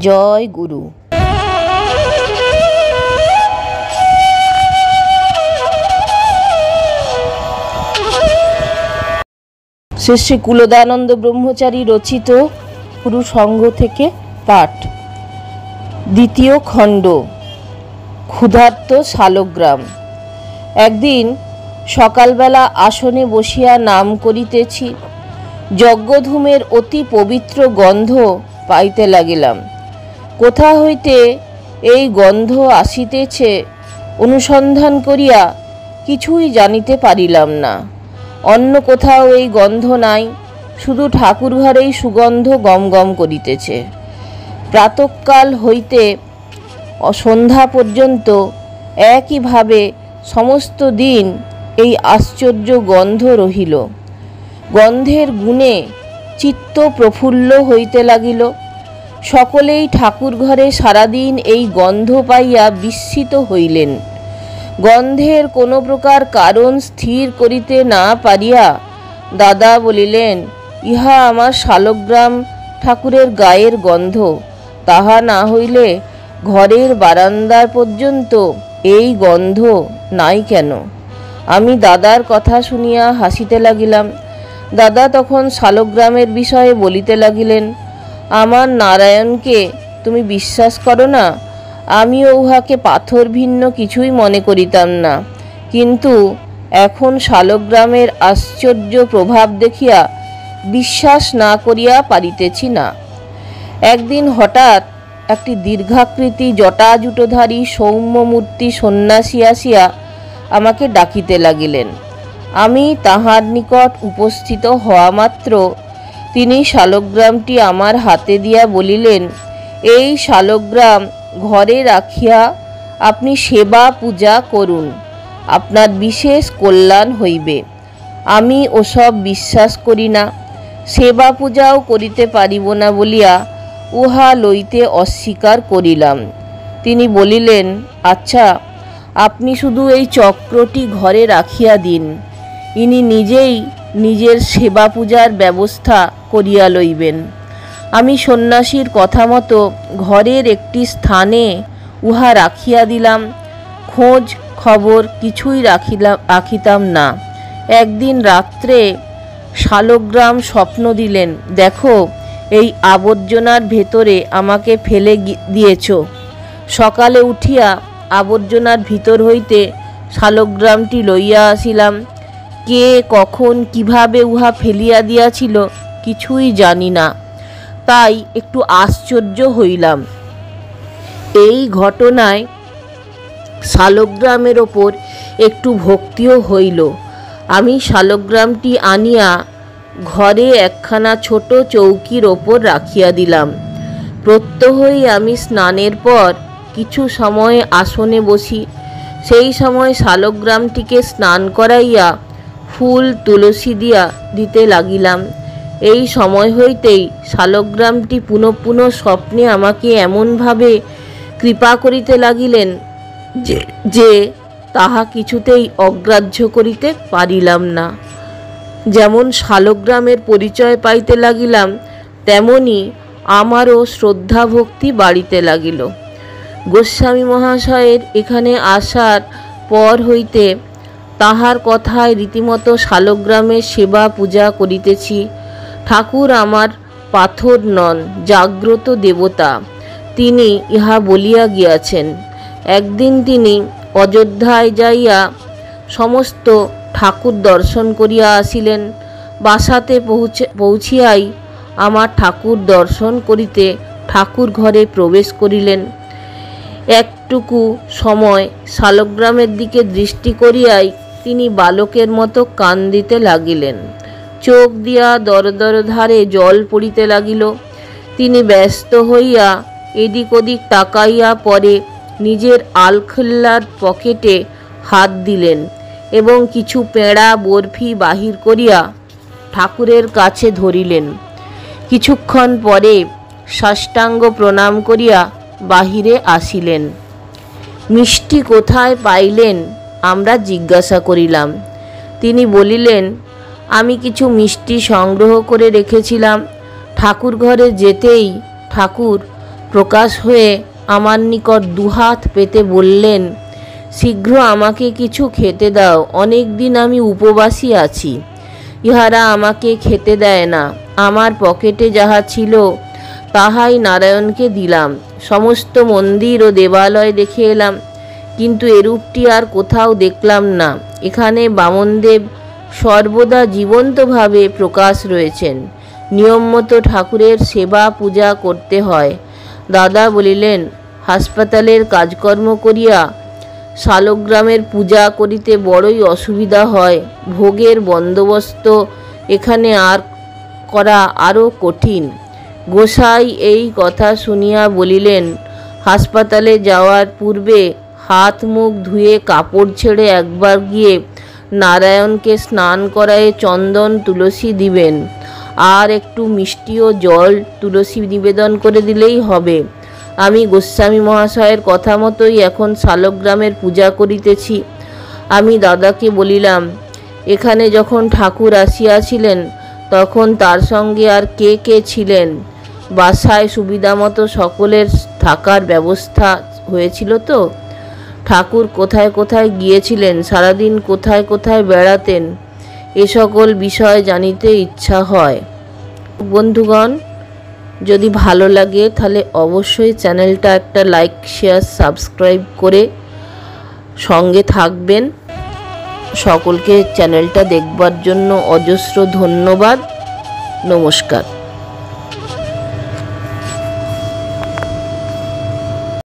জয় গুরু। শ্রী শ্রী কুলদানন্দ ব্রহ্মচারী রচিত গুরু সঙ্গ থেকে পাঠ, দ্বিতীয় খণ্ড, ক্ষুধার্ত শালগ্রাম। একদিন সকালবেলা আসনে বসিয়া নাম করিতেছি, যজ্ঞধূমের অতি পবিত্র গন্ধ পাইতে লাগিলাম। কোথা হইতে এই গন্ধ আসিতেছে অনুসন্ধান করিয়া কিছুই জানিতে পারিলাম না। অন্য কোথাও এই গন্ধ নাই, শুধু ঠাকুর ঘরেই সুগন্ধ গম গম করিতেছে। প্রাতঃকাল হইতে সন্ধ্যা পর্যন্ত একইভাবে সমস্ত দিন এই আশ্চর্য গন্ধ রহিল। গন্ধের গুণে চিত্ত প্রফুল্ল হইতে লাগিল। সকলেই ঠাকুর ঘরে সারাদিন এই গন্ধ পাইয়া বিস্মিত হইলেন। গন্ধের কোনো প্রকার কারণ স্থির করিতে না পারিয়া দাদা বলিলেন, ইহা আমার শালগ্রাম ঠাকুরের গায়ের গন্ধ। তাহা না হইলে ঘরের বারান্দার পর্যন্ত এই গন্ধ নাই কেন? আমি দাদার কথা শুনিয়া হাসিতে লাগিলাম। দাদা তখন শালগ্রামের বিষয়ে বলিতে লাগিলেন, আমার নারায়ণকে তুমি বিশ্বাস করো না? আমিও উহাকে পাথর ভিন্ন কিছুই মনে করিতাম না, কিন্তু এখন শালগ্রামের আশ্চর্য প্রভাব দেখিয়া বিশ্বাস না করিয়া পারিতেছি না। একদিন হঠাৎ একটি দীর্ঘাকৃতি জটাজুটোধারী সৌম্যমূর্তি সন্ন্যাসী আসিয়া আমাকে ডাকিতে লাগিলেন। আমি তাহার নিকট উপস্থিত হওয়া মাত্র তিনি শালগ্রামটি আমার হাতে দিয়া বলিলেন, এই শালগ্রাম ঘরে রাখিয়া আপনি সেবা পূজা করুন, আপনার বিশেষ কল্যাণ হইবে। আমি ওসব বিশ্বাস করি না, সেবা পূজাও করিতে পারিব না বলিয়া উহা লইতে অস্বীকার করিলাম। তিনি বলিলেন, আচ্ছা, আপনি শুধু এই চক্রটি ঘরে রাখিয়া দিন, ইনি নিজেই নিজের সেবা পূজার ব্যবস্থা করিয়া লইবেন। আমি সন্ন্যাসীর কথা মতো ঘরের একটি স্থানে উহা রাখিয়া দিলাম। খোঁজ খবর কিছুই রাখিতাম না। একদিন রাত্রে শালগ্রাম স্বপ্ন দিলেন, দেখো, এই আবর্জনার ভেতরে আমাকে ফেলে দিয়েছ। সকালে উঠিয়া আবর্জনার ভিতর হইতে শালগ্রামটি লইয়া আসিলাম। কে কখন কিভাবে উহা ফেলিয়া দিয়াছিল কিছুই জানি না, তাই একটু আশ্চর্য হইলাম। এই ঘটনায় শালগ্রামের ওপর একটু ভক্তিও হইল। আমি শালগ্রামটি আনিয়া ঘরে একখানা ছোট চৌকির ওপর রাখিয়া দিলাম। প্রত্যহই আমি স্নানের পর কিছু সময় আসনে বসি। সেই সময় শালগ্রামটিকে স্নান করাইয়া ফুল তুলসী দিয়া দিতে লাগিলাম। এই সময় হইতেই শালগ্রামটি পুনঃ পুনঃ স্বপ্নে আমাকে এমনভাবে কৃপা করিতে লাগিলেন যে তাহা কিছুতেই অগ্রাহ্য করিতে পারিলাম না। যেমন শালগ্রামের পরিচয় পাইতে লাগিলাম, তেমনি আমারও শ্রদ্ধা ভক্তি বাড়িতে লাগিল। গোস্বামী মহাশয়ের এখানে আসার পর হইতে তাহার কথায় রীতিমতো শালগ্রামের সেবা পূজা করিতেছি। ঠাকুর আমার পাথর নন, জাগ্রত দেবতা, তিনি ইহা বলিয়া গিয়াছেন। একদিন তিনি অযোধ্যায় যাইয়া সমস্ত ঠাকুর দর্শন করিয়া আসিলেন। বাসাতে পৌঁছিয়াই আমার ঠাকুর দর্শন করিতে ঠাকুর ঘরে প্রবেশ করিলেন। একটুকু সময় শালগ্রামের দিকে দৃষ্টি করিয়াই তিনি বালকের মতো কান্দিতে লাগিলেন। চোখ দিয়া দরদর ধারে জল পড়িতে লাগিল। তিনি ব্যস্ত হইয়া এদিক ওদিক তাকাইয়া পরে নিজের আলখোল্লার পকেটে হাত দিলেন এবং কিছু পেঁড়া বরফি বাহির করিয়া ঠাকুরের কাছে ধরিলেন। কিছুক্ষণ পরে সাষ্টাঙ্গ প্রণাম করিয়া বাহিরে আসিলেন। মিষ্টি কোথায় পাইলেন আমরা জিজ্ঞাসা করিলাম। তিনি বলিলেন, আমি কিছু মিষ্টি সংগ্রহ করে রেখেছিলাম। ঠাকুর ঘরে যেতেই ঠাকুর প্রকাশ হয়ে আমার নিকট দুহাত পেতে বললেন, শীঘ্র আমাকে কিছু খেতে দাও, অনেক দিন আমি উপবাসী আছি। ইহারা আমাকে খেতে দেয় না। আমার পকেটে যাহা ছিল তাহাই নারায়ণকে দিলাম। সমস্ত মন্দির ও দেবালয় দেখে এলাম, কিন্তু এরূপটি আর কোথাও দেখলাম না। এখানে বামনদেব সর্বদা জীবন্তভাবে প্রকাশ রয়েছেন। নিয়ম মতো ঠাকুরের সেবা পূজা করতে হয়। দাদা বলিলেন, হাসপাতালের কাজকর্ম করিয়া শালগ্রামের পূজা করিতে বড়ই অসুবিধা হয়। ভোগের বন্দোবস্ত এখানে আর করা আরও কঠিন। গোসাই এই কথা শুনিয়া বলিলেন, হাসপাতালে যাওয়ার পূর্বে হাত মুখ ধুয়ে কাপড় ছেড়ে একবার গিয়ে নারায়ণকে স্নান করায়ে চন্দন তুলসী দিবেন, আর একটু মিষ্টি ও জল তুলসী নিবেদন করে দিলেই হবে। আমি গোস্বামী মহাশয়ের কথা মতোই এখন শালগ্রামের পূজা করিতেছি। আমি দাদাকে বলিলাম, এখানে যখন ঠাকুর আসিয়াছিলেন তখন তার সঙ্গে আর কে কে ছিলেন? বাসায় সুবিধা মতো সকলের থাকার ব্যবস্থা হয়েছিল তো? ঠাকুর কোথায় কোথায় গিয়েছিলেন, সারাদিন কোথায় কোথায় বেড়াতেন, এ সকল বিষয় জানিতে ইচ্ছা হয়। বন্ধুগণ, যদি ভালো লাগে তাহলে অবশ্যই চ্যানেলটা একটা লাইক, শেয়ার, সাবস্ক্রাইব করে সঙ্গে থাকবেন। সকলকে চ্যানেলটা দেখবার জন্য অজস্র ধন্যবাদ। নমস্কার।